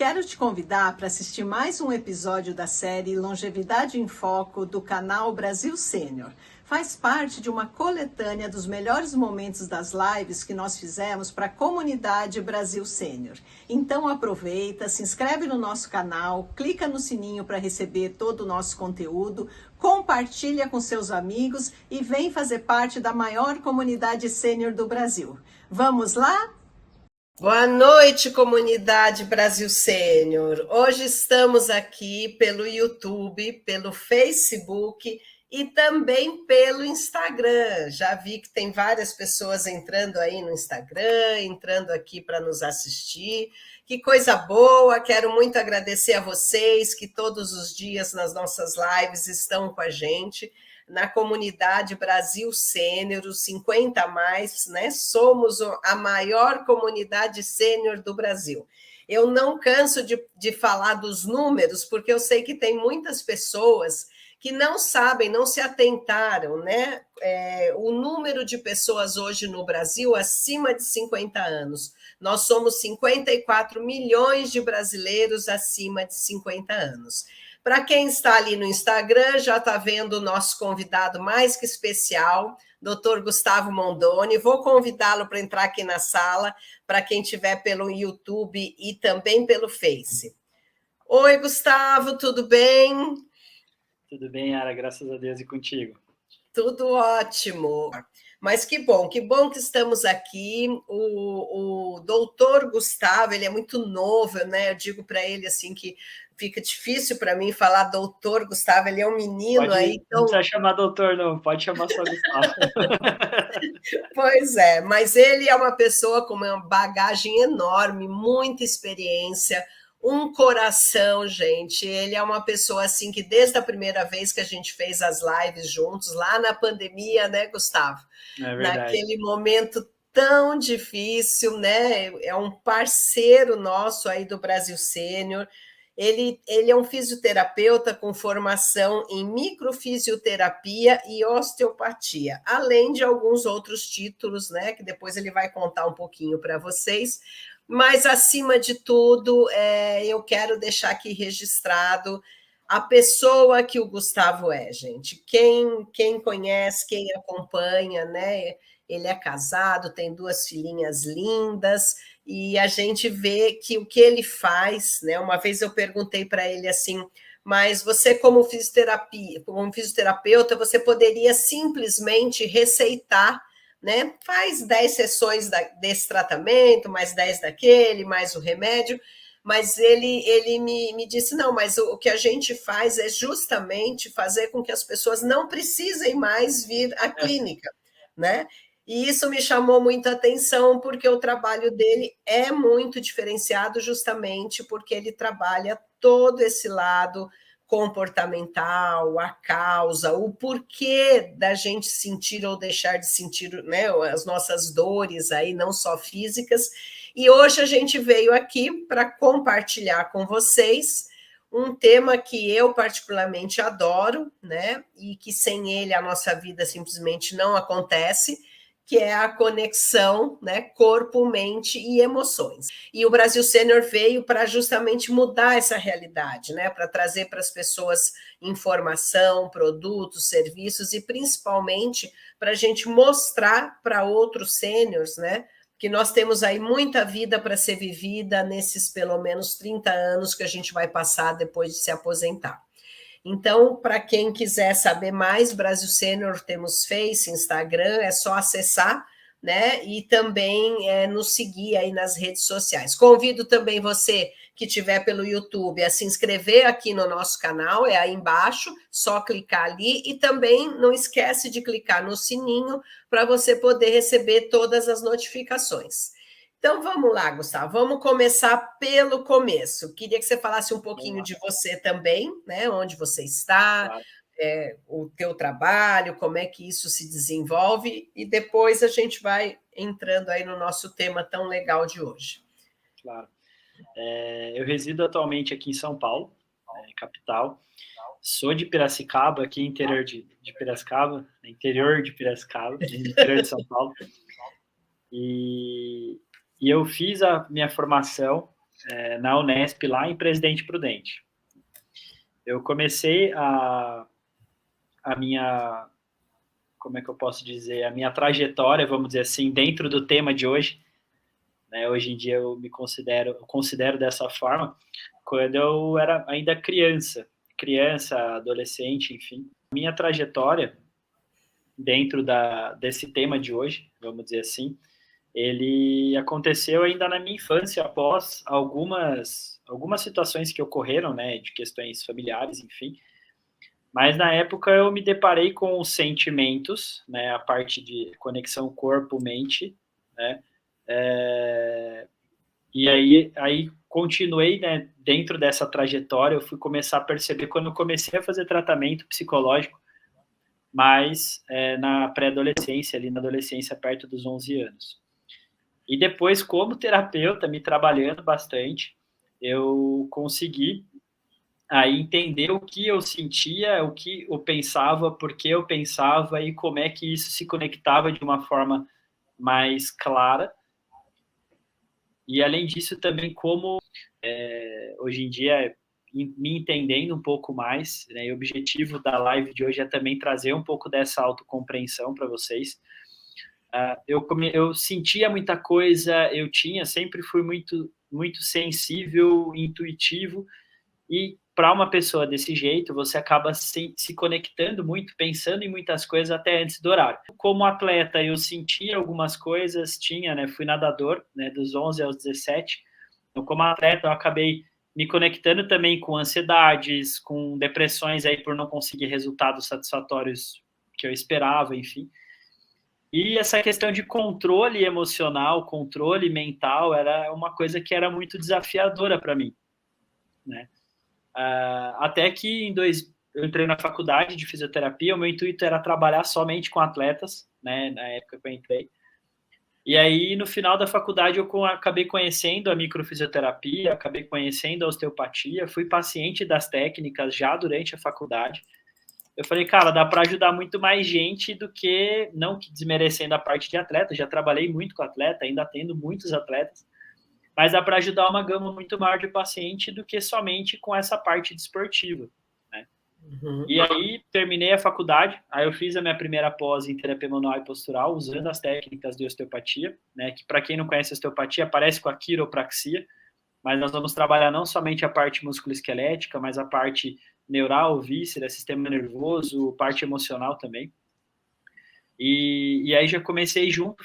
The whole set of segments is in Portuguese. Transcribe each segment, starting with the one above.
Quero te convidar para assistir mais um episódio da série Longevidade em Foco do canal Brasil Sênior. Faz parte de uma coletânea dos melhores momentos das lives que nós fizemos para a comunidade Brasil Sênior. Então aproveita, se inscreve no nosso canal, clica no sininho para receber todo o nosso conteúdo, compartilha com seus amigos e vem fazer parte da maior comunidade sênior do Brasil. Vamos lá? Boa noite, comunidade Brasil Sênior. Hoje estamos aqui pelo YouTube, pelo Facebook e também pelo Instagram. Já vi que tem várias pessoas entrando aí no Instagram, entrando aqui para nos assistir. Que coisa boa! Quero muito agradecer a vocês que todos os dias nas nossas lives estão com a gente. Na comunidade Brasil Sênior, os 50 a mais, né? Somos a maior comunidade sênior do Brasil. Eu não canso de falar dos números, porque eu sei que tem muitas pessoas que não sabem, não se atentaram, né? O número de pessoas hoje no Brasil acima de 50 anos. Nós somos 54 milhões de brasileiros acima de 50 anos. Para quem está ali no Instagram, já está vendo o nosso convidado mais que especial, Dr. Gustavo Mondoni. Vou convidá-lo para entrar aqui na sala, para quem estiver pelo YouTube e também pelo Face. Oi, Gustavo, tudo bem? Tudo bem, Yara, graças a Deus e contigo. Tudo ótimo. Mas que bom que estamos aqui. O doutor Gustavo, ele é muito novo, né? Eu digo para ele assim que fica difícil para mim falar doutor Gustavo, ele é um menino aí. Então... Não precisa chamar doutor, não, pode chamar só Gustavo. Pois é, mas ele é uma pessoa com uma bagagem enorme, muita experiência, um coração, gente. Ele é uma pessoa assim que desde a primeira vez que a gente fez as lives juntos, lá na pandemia, né, Gustavo? É verdade. Naquele momento tão difícil, né? É um parceiro nosso aí do Brasil Sênior. Ele é um fisioterapeuta com formação em microfisioterapia e osteopatia, além de alguns outros títulos, né? Que depois ele vai contar um pouquinho para vocês. Mas, acima de tudo, eu quero deixar aqui registrado a pessoa que o Gustavo é, gente. Quem conhece, quem acompanha, né? Ele é casado, tem 2 filhinhas lindas, e a gente vê que o que ele faz, né? Uma vez eu perguntei para ele assim, mas você, como fisioterapeuta, você poderia simplesmente receitar, né? Faz 10 sessões desse tratamento, mais 10 daquele, mais o remédio, mas ele me disse, não, mas o que a gente faz é justamente fazer com que as pessoas não precisem mais vir à clínica, né? E isso me chamou muita atenção, porque o trabalho dele é muito diferenciado, justamente porque ele trabalha todo esse lado comportamental, a causa, o porquê da gente sentir ou deixar de sentir, né, as nossas dores aí, não só físicas. E hoje a gente veio aqui para compartilhar com vocês um tema que eu particularmente adoro, né, e que sem ele a nossa vida simplesmente não acontece, que é a conexão, né, corpo, mente e emoções. E o Brasil Sênior veio para justamente mudar essa realidade, né, para trazer para as pessoas informação, produtos, serviços e principalmente para a gente mostrar para outros sêniors, né, que nós temos aí muita vida para ser vivida nesses pelo menos 30 anos que a gente vai passar depois de se aposentar. Então, para quem quiser saber mais, Brasil Sênior, temos Face, Instagram, é só acessar, né? E também nos seguir aí nas redes sociais. Convido também você que estiver pelo YouTube a se inscrever aqui no nosso canal, é aí embaixo, só clicar ali, e também não esquece de clicar no sininho para você poder receber todas as notificações. Então, vamos lá, Gustavo, vamos começar pelo começo. Queria que você falasse um pouquinho de você também, né? Onde você está, claro. O teu trabalho, como é que isso se desenvolve, e depois a gente vai entrando aí no nosso tema tão legal de hoje. Claro. Eu resido atualmente aqui em São Paulo, capital. Sou de Piracicaba, aqui interior de Piracicaba, interior de Piracicaba, interior de São Paulo. E eu fiz a minha formação na Unesp, lá em Presidente Prudente. Eu comecei a minha, como é que eu posso dizer, a minha trajetória, vamos dizer assim, dentro do tema de hoje, né? Hoje em dia eu considero dessa forma, quando eu era ainda criança, adolescente, enfim. Minha trajetória dentro desse tema de hoje, vamos dizer assim, ele aconteceu ainda na minha infância, após algumas situações que ocorreram, né, de questões familiares, enfim. Mas na época eu me deparei com os sentimentos, né, a parte de conexão corpo-mente, né, e aí continuei, né, dentro dessa trajetória. Eu fui começar a perceber quando eu comecei a fazer tratamento psicológico, mas na pré-adolescência, ali na adolescência, perto dos 11 anos. E depois, como terapeuta, me trabalhando bastante, eu consegui aí entender o que eu sentia, o que eu pensava, por que eu pensava e como é que isso se conectava de uma forma mais clara. E, além disso, também como, hoje em dia, me entendendo um pouco mais, né, e o objetivo da live de hoje é também trazer um pouco dessa autocompreensão para vocês. Eu sentia muita coisa, sempre fui muito sensível, intuitivo, e para uma pessoa desse jeito, você acaba se conectando muito, pensando em muitas coisas até antes do horário. Como atleta, eu sentia algumas coisas, né, fui nadador, né, dos 11 aos 17. Então, como atleta, eu acabei me conectando também com ansiedades, com depressões aí por não conseguir resultados satisfatórios que eu esperava, enfim. E essa questão de controle emocional, controle mental, era uma coisa que era muito desafiadora para mim, né? Até que eu entrei na faculdade de fisioterapia. O meu intuito era trabalhar somente com atletas, né, na época que eu entrei. E aí, no final da faculdade, eu acabei conhecendo a microfisioterapia, acabei conhecendo a osteopatia, fui paciente das técnicas já durante a faculdade. Eu falei, cara, dá para ajudar muito mais gente do que, não desmerecendo a parte de atleta, já trabalhei muito com atleta, ainda atendo muitos atletas, mas dá para ajudar uma gama muito maior de paciente do que somente com essa parte desportiva, né? Uhum. E aí terminei a faculdade, aí eu fiz a minha primeira pós em terapia manual e postural, usando as técnicas de osteopatia, né, que para quem não conhece osteopatia, parece com a quiropraxia, mas nós vamos trabalhar não somente a parte musculoesquelética, mas a parte neural, víscera, sistema nervoso, parte emocional também. E aí já comecei junto,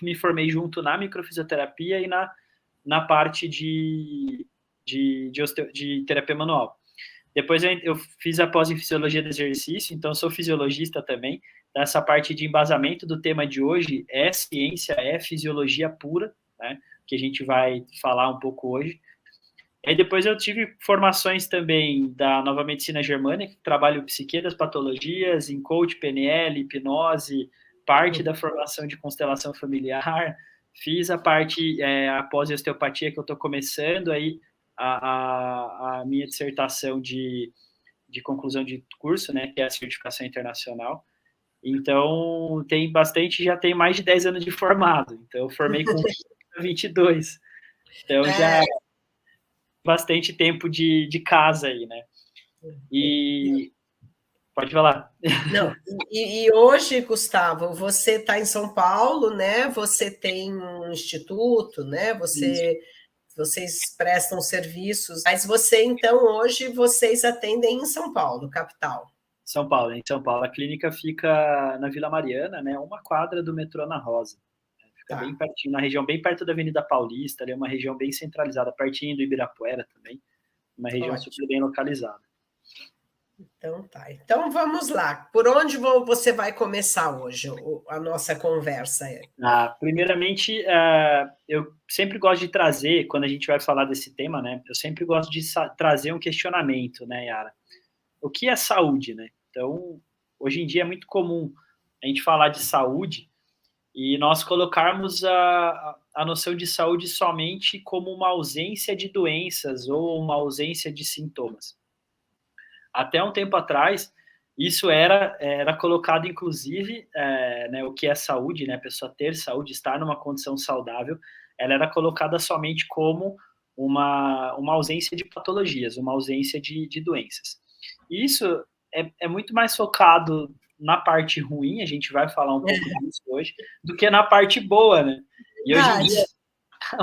me formei junto na microfisioterapia e na parte de terapia manual. Depois eu fiz a pós em fisiologia do exercício, então sou fisiologista também. Essa parte de embasamento do tema de hoje é ciência, é fisiologia pura, né, que a gente vai falar um pouco hoje. E depois eu tive formações também da Nova Medicina Germânica, que trabalho psique das patologias, em coach, PNL, hipnose, parte da formação de constelação familiar. Fiz a parte, após a osteopatia, que eu estou começando aí a minha dissertação de conclusão de curso, né, que é a certificação internacional. Então, já tem mais de 10 anos de formado. Então, eu formei com 22. Então, já bastante tempo de casa aí, né? E pode falar. Não, e hoje, Gustavo, você está em São Paulo, né? Você tem um instituto, né? Vocês prestam serviços, mas hoje vocês atendem em São Paulo, capital. São Paulo, em São Paulo. A clínica fica na Vila Mariana, né? Uma quadra do metrô Ana Rosa. Fica bem pertinho, na região bem perto da Avenida Paulista, ali é uma região bem centralizada, pertinho do Ibirapuera também, uma região super bem localizada. Então tá. Então vamos lá. Por onde você vai começar hoje a nossa conversa? Primeiramente, eu sempre gosto de trazer, quando a gente vai falar desse tema, né? Eu sempre gosto de trazer um questionamento, né, Yara? O que é saúde, né? Então, hoje em dia é muito comum a gente falar de saúde e nós colocarmos a noção de saúde somente como uma ausência de doenças ou uma ausência de sintomas. Até um tempo atrás, isso era colocado, inclusive, né, o que é saúde, né, a pessoa ter saúde, estar numa condição saudável, ela era colocada somente como uma ausência de patologias, uma ausência de doenças. E isso é muito mais focado na parte ruim, a gente vai falar um pouco disso hoje, do que na parte boa, né? E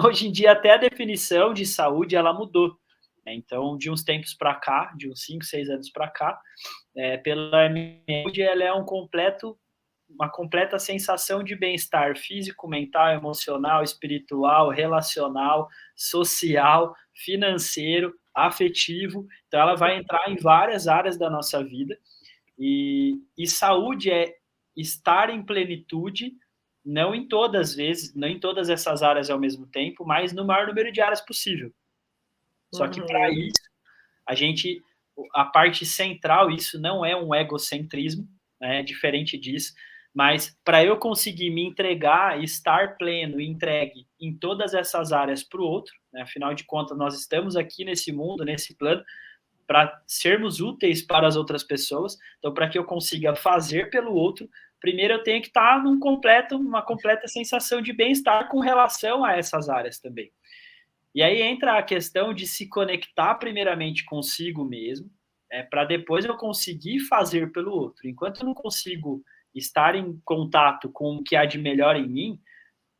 hoje em dia até a definição de saúde, ela mudou. Né? Então, de uns tempos para cá, de uns 5, 6 anos para cá, pela saúde, ela é uma completa sensação de bem-estar físico, mental, emocional, espiritual, relacional, social, financeiro, afetivo. Então, ela vai entrar em várias áreas da nossa vida. E saúde é estar em plenitude, não em todas as vezes, não em todas essas áreas ao mesmo tempo, mas no maior número de áreas possível. Só que para isso, a parte central, isso não é um egocentrismo, né, diferente disso, mas para eu conseguir me entregar, estar pleno e entregue em todas essas áreas para o outro, né, afinal de contas, nós estamos aqui nesse mundo, nesse plano, para sermos úteis para as outras pessoas. Então, para que eu consiga fazer pelo outro, primeiro eu tenho que estar uma completa sensação de bem-estar com relação a essas áreas também. E aí entra a questão de se conectar primeiramente consigo mesmo, para depois eu conseguir fazer pelo outro. Enquanto eu não consigo estar em contato com o que há de melhor em mim,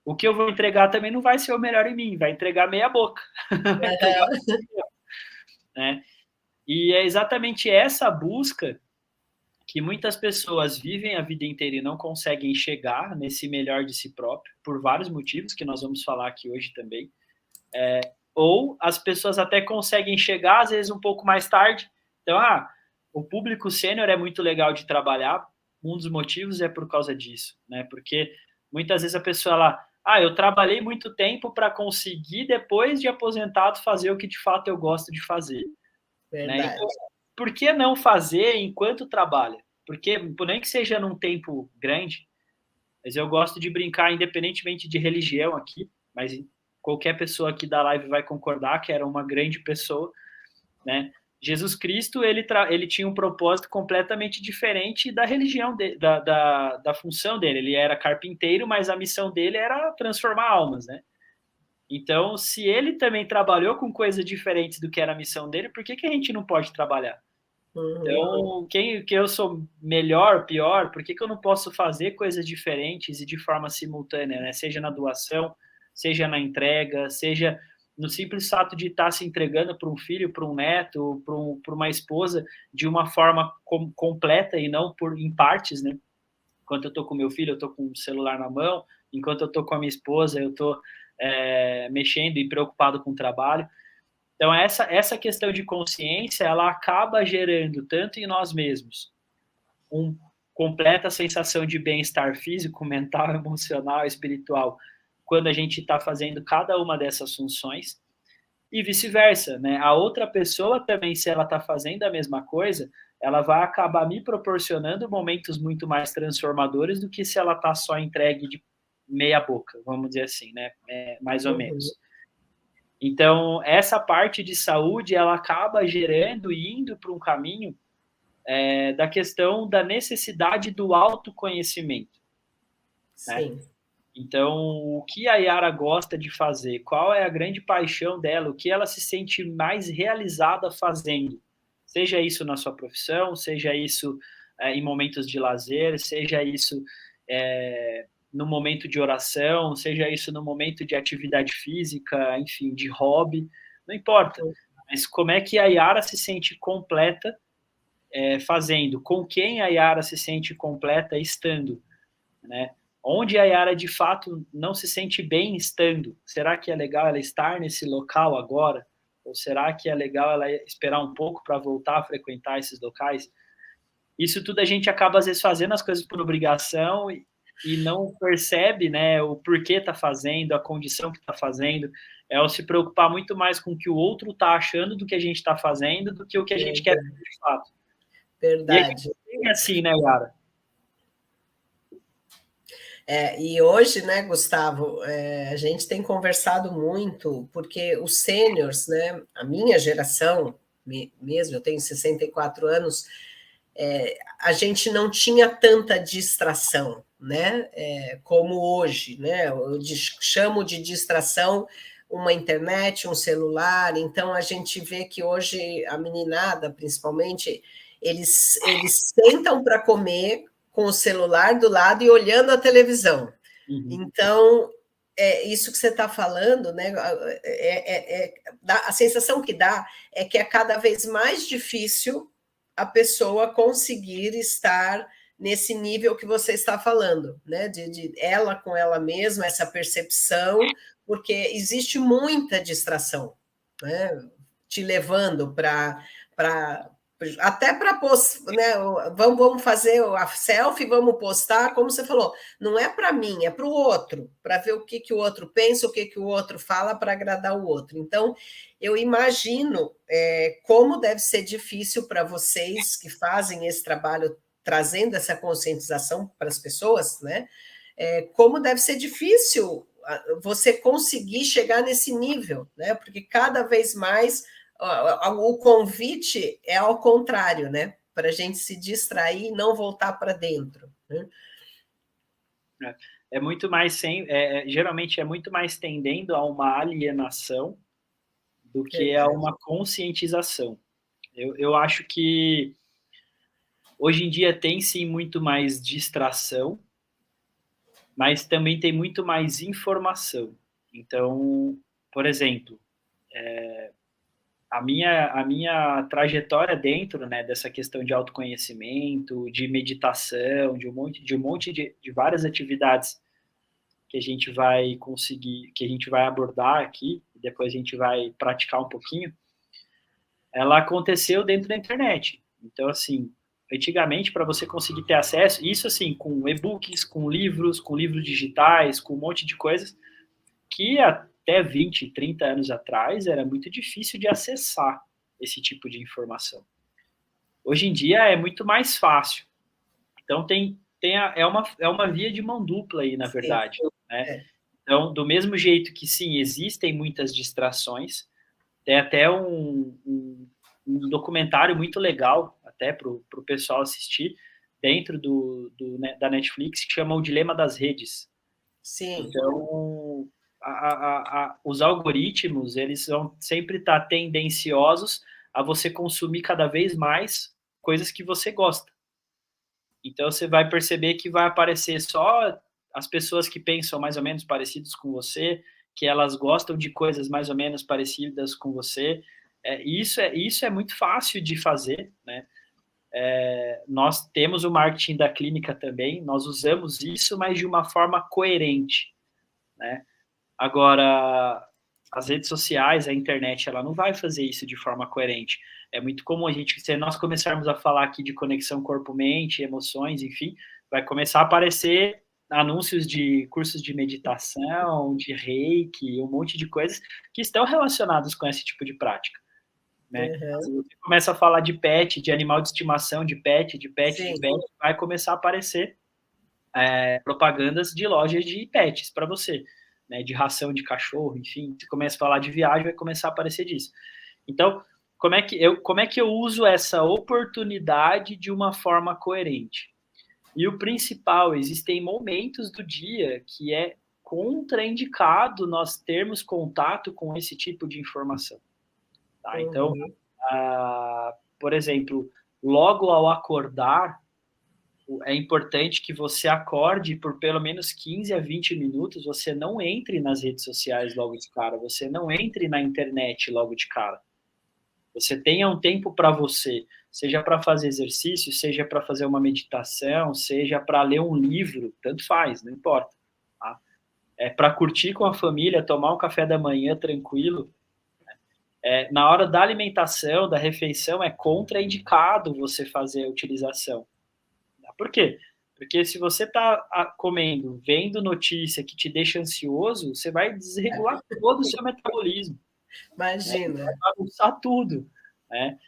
o que eu vou entregar também não vai ser o melhor em mim, vai entregar meia boca. Vai entregar né? E é exatamente essa busca que muitas pessoas vivem a vida inteira e não conseguem chegar nesse melhor de si próprio, por vários motivos que nós vamos falar aqui hoje também. Ou as pessoas até conseguem chegar, às vezes, um pouco mais tarde. Então, o público sênior é muito legal de trabalhar. Um dos motivos é por causa disso, né? Porque muitas vezes a pessoa eu trabalhei muito tempo para conseguir, depois de aposentado, fazer o que de fato eu gosto de fazer. Né? Então, por que não fazer enquanto trabalha? Porque, por nem que seja num tempo grande, mas eu gosto de brincar independentemente de religião aqui, mas qualquer pessoa aqui da live vai concordar que era uma grande pessoa, né? Jesus Cristo, ele tinha um propósito completamente diferente da religião, da função dele. Ele era carpinteiro, mas a missão dele era transformar almas, né? Então, se ele também trabalhou com coisas diferentes do que era a missão dele, por que a gente não pode trabalhar? Então, que eu sou melhor, pior, por que eu não posso fazer coisas diferentes e de forma simultânea, né? Seja na doação, seja na entrega, seja no simples fato de estar se entregando para um filho, para um neto, para uma esposa, de uma forma completa e não em partes, né? Enquanto eu estou com meu filho, eu estou com o celular na mão, enquanto eu estou com a minha esposa, eu estou mexendo e preocupado com o trabalho. Então, essa questão de consciência, ela acaba gerando, tanto em nós mesmos, uma completa sensação de bem-estar físico, mental, emocional, espiritual, quando a gente está fazendo cada uma dessas funções, e vice-versa, né? A outra pessoa também, se ela está fazendo a mesma coisa, ela vai acabar me proporcionando momentos muito mais transformadores do que se ela está só entregue de meia boca, vamos dizer assim, né? Mais ou menos. Então, essa parte de saúde, ela acaba gerando e indo para um caminho da questão da necessidade do autoconhecimento. Sim. Né? Então, o que a Yara gosta de fazer? Qual é a grande paixão dela? O que ela se sente mais realizada fazendo? Seja isso na sua profissão, seja isso em momentos de lazer, seja isso no momento de oração, seja isso no momento de atividade física, enfim, de hobby, não importa. Mas como é que a Yara se sente completa fazendo? Com quem a Yara se sente completa estando? Né? Onde a Yara de fato não se sente bem estando? Será que é legal ela estar nesse local agora? Ou será que é legal ela esperar um pouco para voltar a frequentar esses locais? Isso tudo a gente acaba, às vezes, fazendo as coisas por obrigação e não percebe, né, o porquê está fazendo, a condição que está fazendo. É o se preocupar muito mais com o que o outro está achando do que a gente está fazendo do que o que a gente quer de fato. Verdade. E é assim, né, Yara? E hoje, né, Gustavo, a gente tem conversado muito, porque os sêniors, né, a minha geração, mesmo, eu tenho 64 anos, a gente não tinha tanta distração, né, como hoje, né, eu chamo de distração uma internet, um celular. Então, a gente vê que hoje a meninada, principalmente, eles sentam para comer com o celular do lado e olhando a televisão. Então, isso que você está falando, né? A sensação que dá é que é cada vez mais difícil a pessoa conseguir estar nesse nível que você está falando, né? De ela com ela mesma, essa percepção, porque existe muita distração, né? Te levando para até para né, vamos fazer a selfie, vamos postar, como você falou, não é para mim, é para o outro, para ver o que o outro pensa, o que o outro fala para agradar o outro. Então, eu imagino como deve ser difícil para vocês que fazem esse trabalho, trazendo essa conscientização para as pessoas, né? Como deve ser difícil você conseguir chegar nesse nível, né? Porque cada vez mais o convite é ao contrário, né? Para a gente se distrair e não voltar para dentro. Né? É muito mais geralmente é muito mais tendendo a uma alienação do que a uma conscientização. Eu acho que hoje em dia tem sim muito mais distração, mas também tem muito mais informação. Então, por exemplo, a minha trajetória dentro, né, dessa questão de autoconhecimento, de meditação, de um monte de várias atividades que a gente vai conseguir, que a gente vai abordar aqui, e depois a gente vai praticar um pouquinho, ela aconteceu dentro da internet. Então, assim, antigamente, para você conseguir ter acesso, isso assim, com e-books, com livros digitais, com um monte de coisas, que até 20, 30 anos atrás era muito difícil de acessar esse tipo de informação. Hoje em dia é muito mais fácil. Então, é uma via de mão dupla aí, na verdade. Né? Então, do mesmo jeito que, sim, existem muitas distrações, tem até um documentário muito legal, até para o pessoal assistir, dentro da Netflix, que chama O Dilema das Redes. Sim. Então, os algoritmos, eles vão sempre estar tendenciosos a você consumir cada vez mais coisas que você gosta. Então, você vai perceber que vai aparecer só as pessoas que pensam mais ou menos parecidos com você, que elas gostam de coisas mais ou menos parecidas com você. Isso é muito fácil de fazer, né? Nós temos o marketing da clínica também, nós usamos isso, mas de uma forma coerente, né? Agora, as redes sociais, a internet, ela não vai fazer isso de forma coerente. É muito comum se nós começarmos a falar aqui de conexão corpo-mente, emoções, enfim, vai começar a aparecer anúncios de cursos de meditação, de reiki, um monte de coisas que estão relacionados com esse tipo de prática. Né? Uhum. Se você começa a falar de pet, de animal de estimação, de pet, vai começar a aparecer propagandas de lojas de pets para você, né? De ração de cachorro, enfim. Se começa a falar de viagem, vai começar a aparecer disso. Então, como é que eu uso essa oportunidade de uma forma coerente? E o principal, existem momentos do dia que é contraindicado nós termos contato com esse tipo de informação. Tá? Então, por exemplo, logo ao acordar, é importante que você acorde por pelo menos 15 a 20 minutos, você não entre nas redes sociais logo de cara, você não entre na internet logo de cara. Você tenha um tempo para você, seja para fazer exercício, seja para fazer uma meditação, seja para ler um livro, tanto faz, não importa. Tá? Para curtir com a família, tomar um café da manhã tranquilo. Na hora da alimentação, da refeição, é contraindicado você fazer a utilização. Por quê? Porque se você está comendo, vendo notícia que te deixa ansioso, você vai desregular todo o seu metabolismo. Imagina. Vai bagunçar tudo. Né?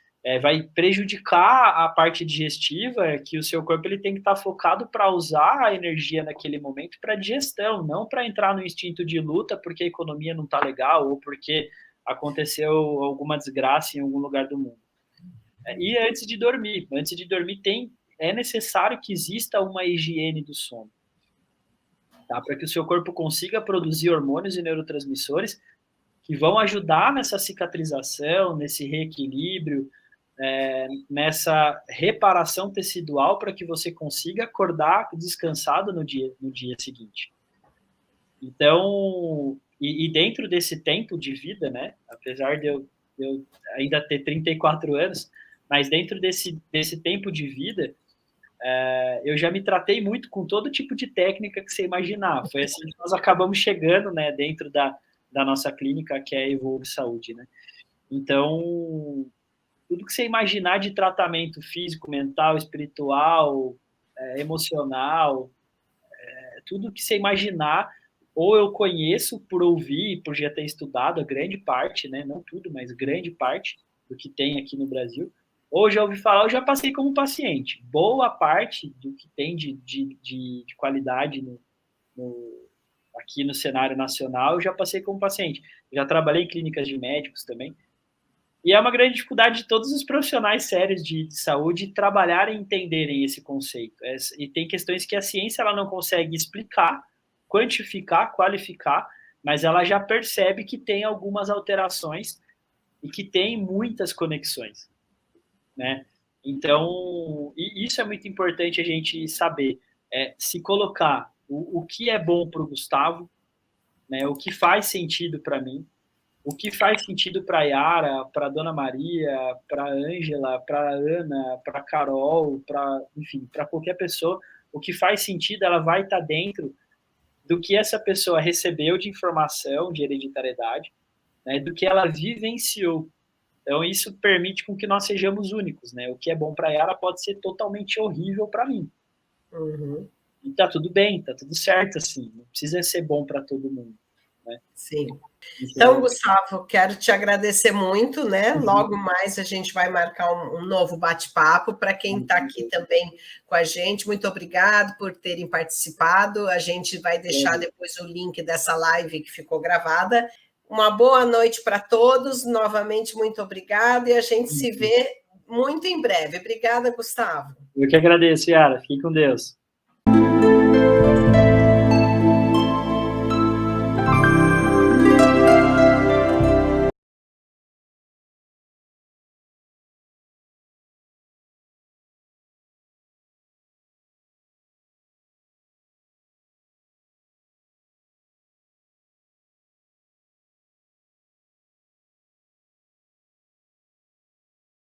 Vai prejudicar a parte digestiva, que o seu corpo ele tem que estar focado para usar a energia naquele momento para digestão, não para entrar no instinto de luta porque a economia não está legal ou porque aconteceu alguma desgraça em algum lugar do mundo. E antes de dormir é necessário que exista uma higiene do sono, tá? Para que o seu corpo consiga produzir hormônios e neurotransmissores que vão ajudar nessa cicatrização, nesse reequilíbrio, nessa reparação tecidual para que você consiga acordar descansado no dia seguinte. Então, e dentro desse tempo de vida, né, apesar de eu ainda ter 34 anos, mas dentro desse tempo de vida, eu já me tratei muito com todo tipo de técnica que você imaginar. Foi assim que nós acabamos chegando, né, dentro da nossa clínica, que é a Evolve Saúde, né. Então, tudo que você imaginar de tratamento físico, mental, espiritual, emocional, tudo que você imaginar, ou eu conheço por ouvir, por já ter estudado a grande parte, né, não tudo, mas grande parte do que tem aqui no Brasil, ou já ouvi falar, eu já passei como paciente. Boa parte do que tem de qualidade aqui no cenário nacional, eu já passei como paciente. Já trabalhei em clínicas de médicos também. E é uma grande dificuldade de todos os profissionais sérios de saúde trabalharem e entenderem esse conceito. E tem questões que a ciência ela não consegue explicar, quantificar, qualificar, mas ela já percebe que tem algumas alterações e que tem muitas conexões, né? Então, isso é muito importante a gente saber, se colocar o que é bom para o Gustavo, né? O que faz sentido para mim, o que faz sentido para a Yara, para a Dona Maria, para a Ângela, para a Ana, para a Carol, enfim, para qualquer pessoa, o que faz sentido, ela vai estar dentro do que essa pessoa recebeu de informação, de hereditariedade, né, do que ela vivenciou. Então, isso permite com que nós sejamos únicos, né? O que é bom para ela pode ser totalmente horrível para mim. Uhum. E tá tudo bem, tá tudo certo, assim. Não precisa ser bom para todo mundo, né? Sim. Então, Gustavo, quero te agradecer muito, né? Logo mais a gente vai marcar um novo bate-papo para quem está aqui também com a gente. Muito obrigado por terem participado. A gente vai deixar depois o link dessa live que ficou gravada. Uma boa noite para todos. Novamente, muito obrigada e a gente se vê muito em breve. Obrigada, Gustavo. Eu que agradeço, Yara. Fique com Deus.